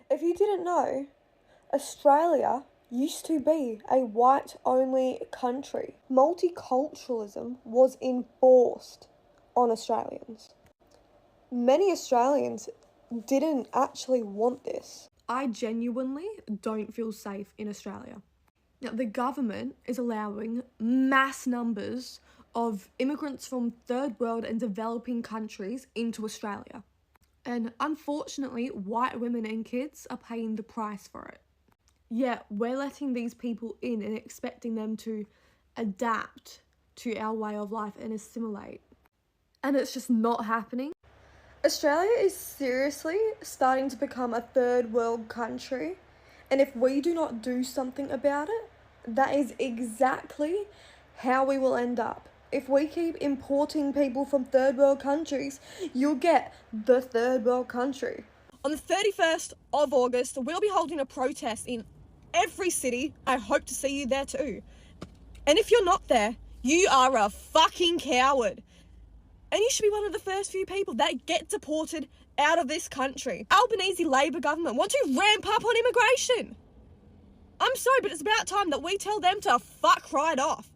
If you didn't know, Australia used to be a white-only country. Multiculturalism was enforced on Australians. Many Australians didn't actually want this. I genuinely don't feel safe in Australia. Now, the government is allowing mass numbers of immigrants from third world and developing countries into Australia. And unfortunately, white women and kids are paying the price for it. Yet we're letting these people in and expecting them to adapt to our way of life and assimilate. And it's just not happening. Australia is seriously starting to become a third world country. And if we do not do something about it, that is exactly how we will end up. If we keep importing people from third world countries, you'll get the third world country. On the 31st of August, we'll be holding a protest in every city. I hope to see you there too. And if you're not there, you are a fucking coward. And you should be one of the first few people that get deported out of this country. Albanese Labor government want to ramp up on immigration. I'm sorry, but it's about time that we tell them to fuck right off.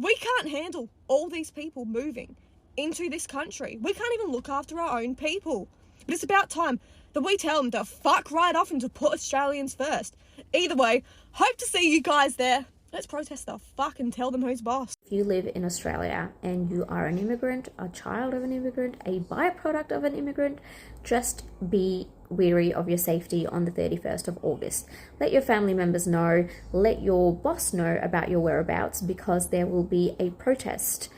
We can't handle all these people moving into this country. We can't even look after our own people. But it's about time that we tell them to fuck right off and to put Australians first. Either way, hope to see you guys there. Let's protest the fuck and tell them who's boss. If you live in Australia and you are an immigrant, a child of an immigrant, a byproduct of an immigrant, just be wary of your safety on the 31st of August. Let your family members know, let your boss know about your whereabouts, because there will be a protest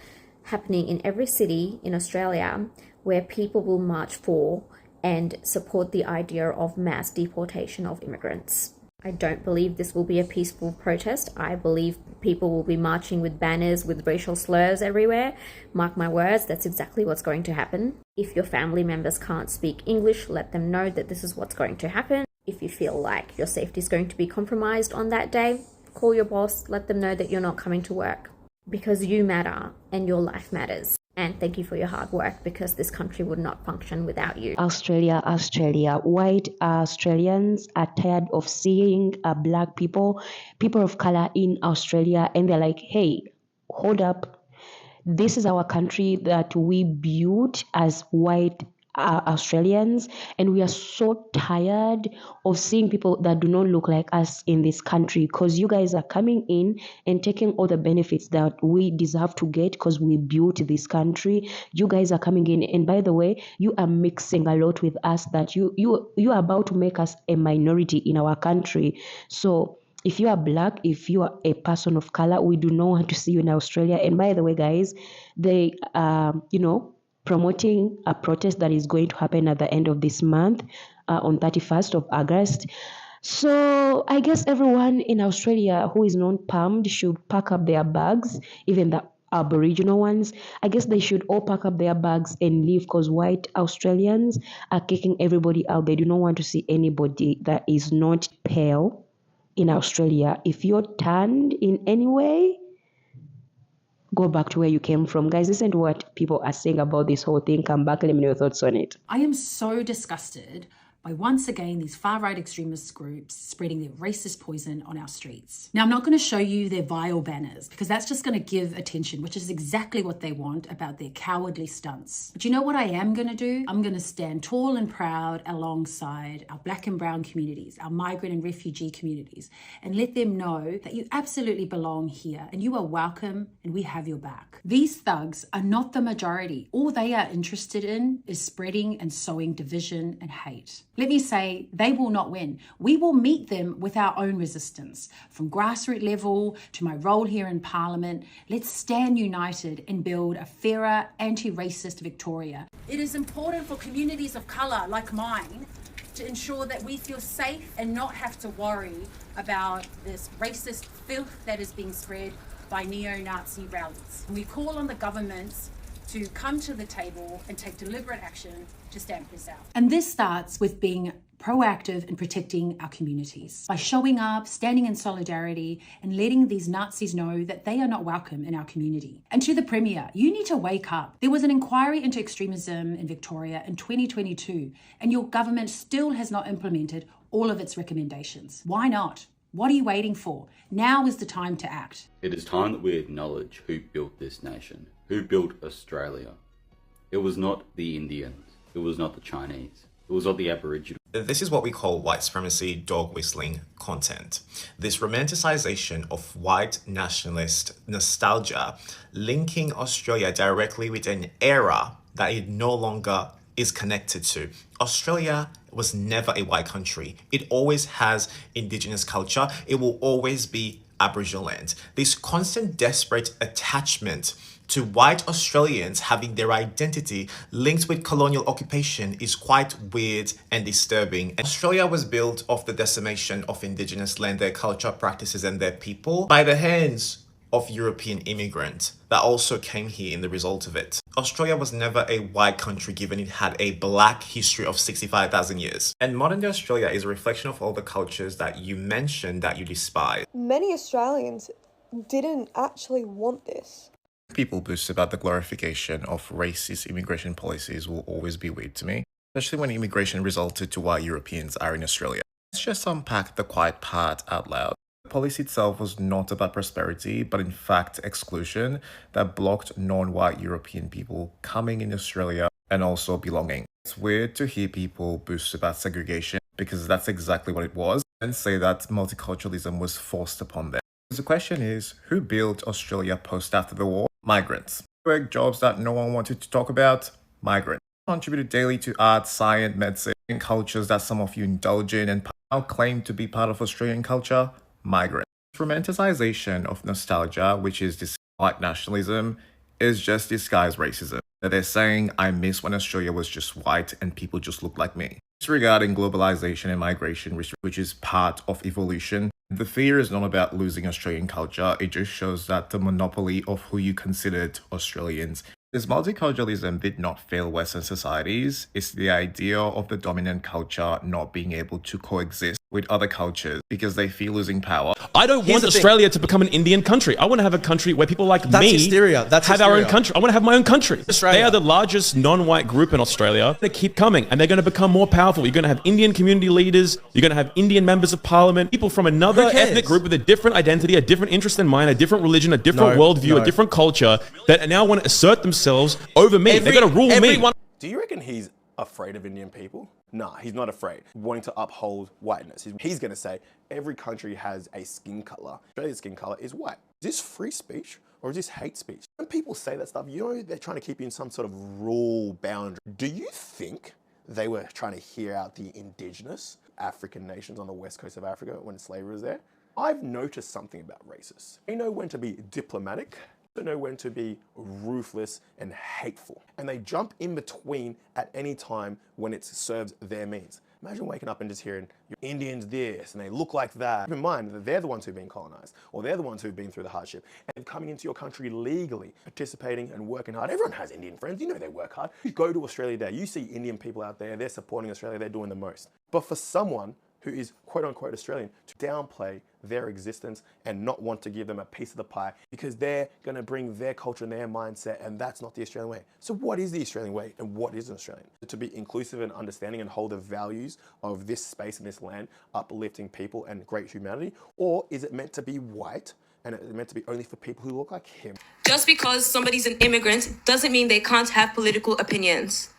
happening in every city in Australia where people will march for and support the idea of mass deportation of immigrants. I don't believe this will be a peaceful protest. I believe people will be marching with banners with racial slurs everywhere. Mark my words, that's exactly what's going to happen. If your family members can't speak English, let them know that this is what's going to happen. If you feel like your safety is going to be compromised on that day, call your boss, let them know that you're not coming to work, because you matter and your life matters. And thank you for your hard work, because this country would not function without you. Australia, Whyt Australians are tired of seeing black people of color in Australia, and they're like, hey, hold up. This is our country that we built as white Australians, and we are so tired of seeing people that do not look like us in this country, because you guys are coming in and taking all the benefits that we deserve to get because we built this country. You guys are coming in, and by the way, you are mixing a lot with us that you are about to make us a minority in our country. So if you are black, if you are a person of color, we do not want to see you in Australia. And by the way, guys, they promoting a protest that is going to happen at the end of this month, on 31st of August. So I guess everyone in Australia who is non-palmed should pack up their bags, even the Aboriginal ones. I guess they should all pack up their bags and leave, because white Australians are kicking everybody out. They do not want to see anybody that is not pale in Australia. If you're tanned in any way, go back to where you came from. Guys, listen to what people are saying about this whole thing. Come back and let me know your thoughts on it. I am so disgusted by, once again, these far-right extremist groups spreading their racist poison on our streets. Now, I'm not going to show you their vile banners, because that's just going to give attention, which is exactly what they want about their cowardly stunts. But you know what I am going to do? I'm going to stand tall and proud alongside our black and brown communities, our migrant and refugee communities, and let them know that you absolutely belong here and you are welcome and we have your back. These thugs are not the majority. All they are interested in is spreading and sowing division and hate. Let me say, they will not win. We will meet them with our own resistance. From grassroots level to my role here in Parliament, let's stand united and build a fairer, anti-racist Victoria. It is important for communities of colour like mine to ensure that we feel safe and not have to worry about this racist filth that is being spread by neo-Nazi rallies. We call on the governments to come to the table and take deliberate action to stamp this out. And this starts with being proactive in protecting our communities by showing up, standing in solidarity, and letting these Nazis know that they are not welcome in our community. And to the Premier, you need to wake up. There was an inquiry into extremism in Victoria in 2022, and your government still has not implemented all of its recommendations. Why not? What are you waiting for? Now is the time to act. It is time that we acknowledge who built this nation, who built Australia. It was not the Indians, it was not the Chinese, it was not the Aboriginal. This is what we call white supremacy dog whistling content. This romanticization of white nationalist nostalgia, linking Australia directly with an era that it no longer is connected to. Australia was never a white country. It always has indigenous culture. It will always be Aboriginal land. This constant desperate attachment to white Australians having their identity linked with colonial occupation is quite weird and disturbing. Australia was built off the decimation of indigenous land, their culture, practices, and their people by the hands of European immigrants that also came here in the result of it. Australia was never a white country given it had a black history of 65,000 years. And modern day Australia is a reflection of all the cultures that you mentioned that you despise. Many Australians didn't actually want this. People boast about the glorification of racist immigration policies will always be weird to me, especially when immigration resulted to why Europeans are in Australia. Let's just unpack the quiet part out loud. The policy itself was not about prosperity, but in fact exclusion that blocked non-white European people coming in Australia and also belonging. It's weird to hear people boast about segregation because that's exactly what it was, and say that multiculturalism was forced upon them. The question is, who built Australia post after the war? Migrants. Work jobs that no one wanted to talk about? Migrants. Contributed daily to art, science, medicine, and cultures that some of you indulge in and now claim to be part of Australian culture? Migrants. Romanticization of nostalgia, which is this white nationalism, is just disguised racism. That they're saying, I miss when Australia was just white and people just looked like me. Disregarding globalization and migration, which is part of evolution, the fear is not about losing Australian culture, it just shows that the monopoly of who you considered Australians. This multiculturalism did not fail Western societies. It's the idea of the dominant culture not being able to coexist with other cultures because they fear losing power. I don't want Australia to become an Indian country. I want to have a country where people like me have our own country. I want to have my own country. They are the largest non-white group in Australia. They keep coming and they're going to become more powerful. You're going to have Indian community leaders. You're going to have Indian members of parliament, people from another ethnic group with a different identity, a different interest in mine, a different religion, a different worldview, a different culture that now want to assert themselves over me. They're going to rule me. Do you reckon he's afraid of Indian people? Nah, he's not afraid. Wanting to uphold whiteness. He's going to say every country has a skin color. Australia's skin color is white. Is this free speech or is this hate speech? When people say that stuff, you know they're trying to keep you in some sort of rule boundary. Do you think they were trying to hear out the indigenous African nations on the west coast of Africa when slavery was there? I've noticed something about racists. They know when to be diplomatic. They know when to be ruthless and hateful. And they jump in between at any time when it serves their means. Imagine waking up and just hearing, Indians this, and they look like that. Keep in mind that they're the ones who've been colonized, or they're the ones who've been through the hardship, and coming into your country legally, participating and working hard. Everyone has Indian friends, you know they work hard. You go to Australia Day, you see Indian people out there, they're supporting Australia, they're doing the most. But for someone who is quote unquote Australian to downplay their existence and not want to give them a piece of the pie because they're going to bring their culture and their mindset, and that's not the Australian way. So what is the Australian way and what is an Australian? To be inclusive and understanding and hold the values of this space and this land, uplifting people and great humanity, or is it meant to be white and it's meant to be only for people who look like him? Just because somebody's an immigrant doesn't mean they can't have political opinions.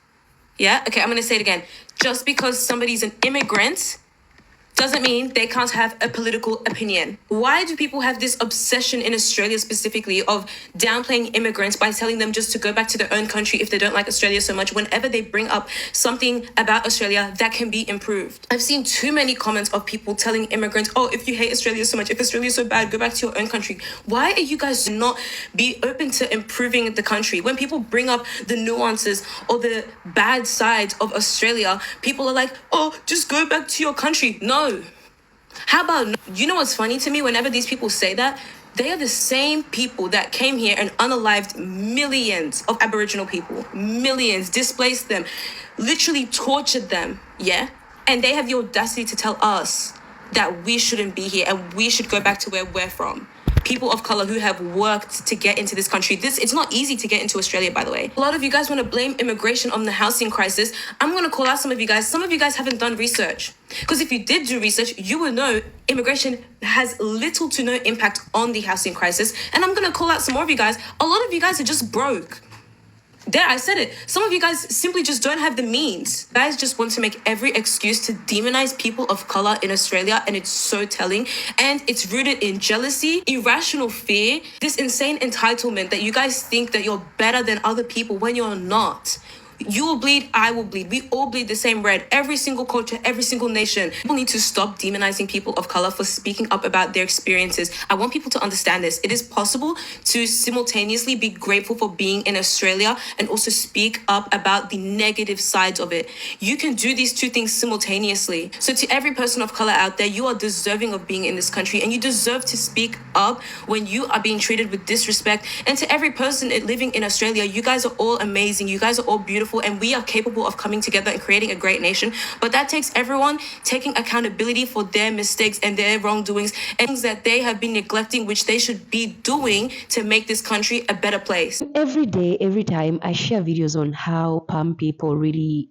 Yeah? Okay, I'm going to say it again. Just because somebody's an immigrant doesn't mean they can't have a political opinion. Why do people have this obsession in Australia specifically of downplaying immigrants by telling them just to go back to their own country if they don't like Australia so much whenever they bring up something about Australia that can be improved? I've seen too many comments of people telling immigrants, oh, if you hate Australia so much, if Australia's so bad, go back to your own country. Why are you guys not be open to improving the country? When people bring up the nuances or the bad sides of Australia, people are like, oh, just go back to your country. No. How about, you know what's funny to me? Whenever these people say that, they are the same people that came here and unalived millions of Aboriginal people, millions, displaced them, literally tortured them, yeah? And they have the audacity to tell us that we shouldn't be here and we should go back to where we're from. People of color who have worked to get into this country. It's not easy to get into Australia, by the way. A lot of you guys want to blame immigration on the housing crisis. I'm going to call out some of you guys. Some of you guys haven't done research. Because if you did do research, you would know immigration has little to no impact on the housing crisis. And I'm going to call out some more of you guys. A lot of you guys are just broke. There, I said it. Some of you guys simply just don't have the means. You guys just want to make every excuse to demonize people of color in Australia, and it's so telling. And it's rooted in jealousy, irrational fear, this insane entitlement that you guys think that you're better than other people when you're not. You will bleed, I will bleed. We all bleed the same red. Every single culture, every single nation. People need to stop demonizing people of color for speaking up about their experiences. I want people to understand this. It is possible to simultaneously be grateful for being in Australia and also speak up about the negative sides of it. You can do these two things simultaneously. So to every person of color out there, you are deserving of being in this country and you deserve to speak up when you are being treated with disrespect. And to every person living in Australia, you guys are all amazing. You guys are all beautiful. And we are capable of coming together and creating a great nation. But that takes everyone taking accountability for their mistakes and their wrongdoings and things that they have been neglecting, which they should be doing to make this country a better place. Every day, every time, I share videos on how Palm people really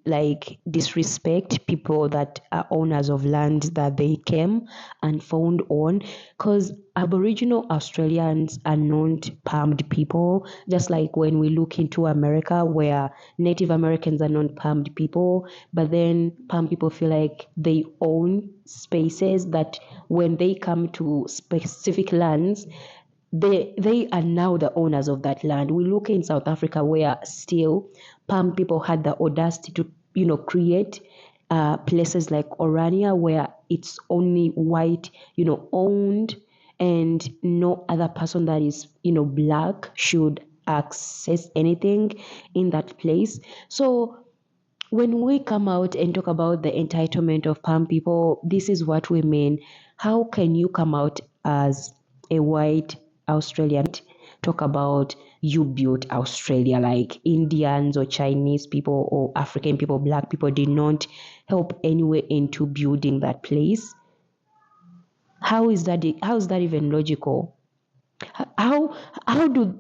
disrespect people that are owners of land that they came and found on, because Aboriginal Australians are not palmed people, just like when we look into America where Native Americans are not palmed people, but then palm people feel like they own spaces that when they come to specific lands, they are now the owners of that land. We look in South Africa where still palm people had the audacity to create places like Orania where it's only white owned, and no other person that is black should access anything in that place. So when we come out and talk about the entitlement of palm people, this is what we mean. How can you come out as a white Australian, talk about you built Australia, like Indians or Chinese people or African people, black people did not help anyway into building that place? How is that even logical? How do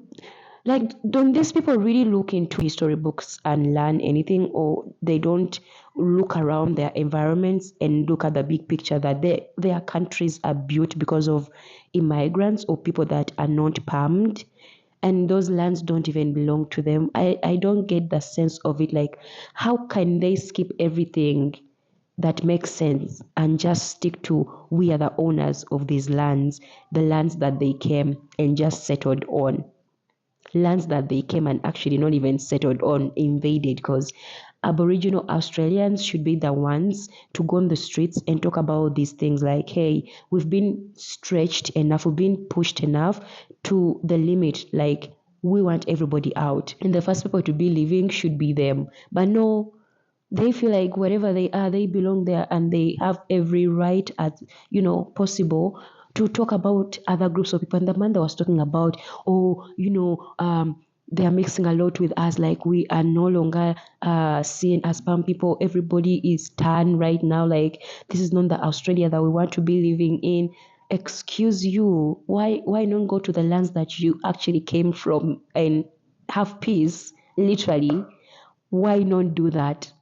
don't these people really look into history books and learn anything, or they don't look around their environments and look at the big picture that their countries are built because of immigrants or people that are not palmed, and those lands don't even belong to them? I don't get the sense of it. Like, how can they skip everything that makes sense and just stick to we are the owners of these lands, the lands that they came and just settled on, lands that they came and actually not even settled on, invaded? Because Aboriginal Australians should be the ones to go on the streets and talk about these things like, hey, we've been stretched enough, we've been pushed enough to the limit, like we want everybody out, and the first people to be leaving should be them. But no, they feel like wherever they are, they belong there, and they have every right as possible to talk about other groups of people. And the man that was talking about, they are mixing a lot with us, like we are no longer seen as palm people. Everybody is tan right now, like this is not the Australia that we want to be living in. Excuse you, why not go to the lands that you actually came from and have peace, literally? Why not do that?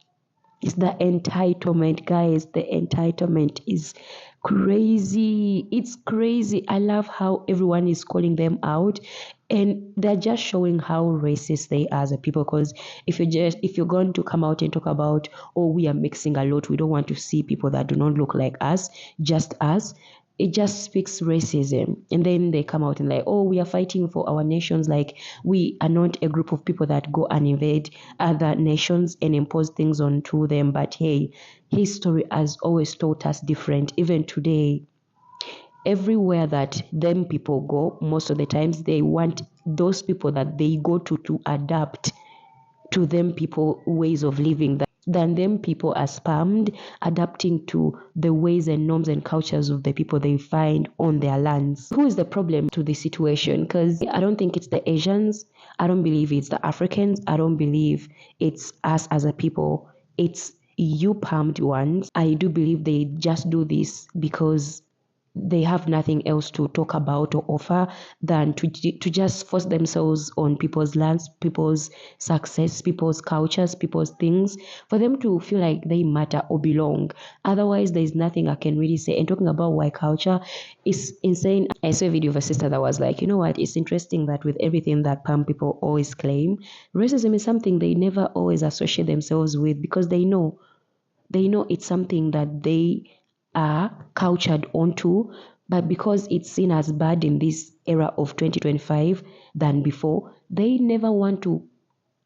It's the entitlement, guys. The entitlement is crazy. It's crazy. I love how everyone is calling them out, and they're just showing how racist they are as a people. Because if you're going to come out and talk about, oh, we are mixing a lot, we don't want to see people that do not look like us, just us, it just speaks racism. And then they come out and like, oh, we are fighting for our nations. Like, we are not a group of people that go and invade other nations and impose things onto them. But hey, history has always taught us different. Even today, everywhere that them people go, most of the times they want those people that they go to adapt to them people ways of living, than them people are spammed adapting to the ways and norms and cultures of the people they find on their lands. Who is the problem to this situation? Because I don't think it's the Asians. I don't believe it's the Africans. I don't believe it's us as a people. It's you palmed ones, I do believe they just do this because they have nothing else to talk about or offer than to just force themselves on people's lands, people's success, people's cultures, people's things, for them to feel like they matter or belong. Otherwise, there's nothing I can really say. And talking about white culture is insane. I saw a video of a sister that was like, you know what, it's interesting that with everything that palm people always claim, racism is something they never always associate themselves with, because they know it's something that they are cultured onto, but because it's seen as bad in this era of 2025 than before, they never want to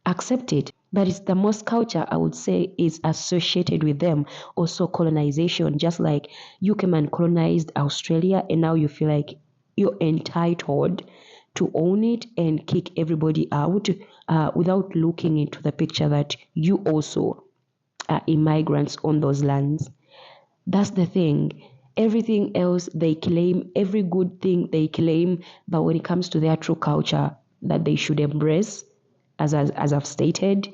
accept it. But it's the most culture, I would say, is associated with them. Also colonization, just like you came and colonized Australia, and now you feel like you're entitled to own it and kick everybody out without looking into the picture that you also are immigrants on those lands. That's the thing. Everything else they claim, every good thing they claim, but when it comes to their true culture that they should embrace, as I've stated,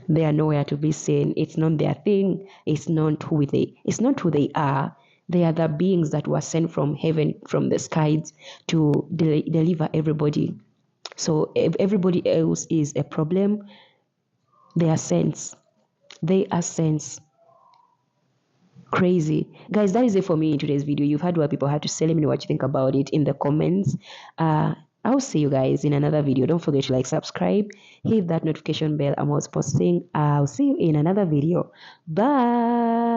they are nowhere to be seen. It's not their thing. It's not who they are. They are the beings that were sent from heaven, from the skies, to deliver everybody. So if everybody else is a problem, they are saints. They are saints. Crazy. Guys, that is it for me in today's video. You've heard what people had to say. Let me know what you think about it in the comments. I'll see you guys in another video. Don't forget to like, subscribe, hit that notification bell. I'm always posting. I'll see you in another video. Bye.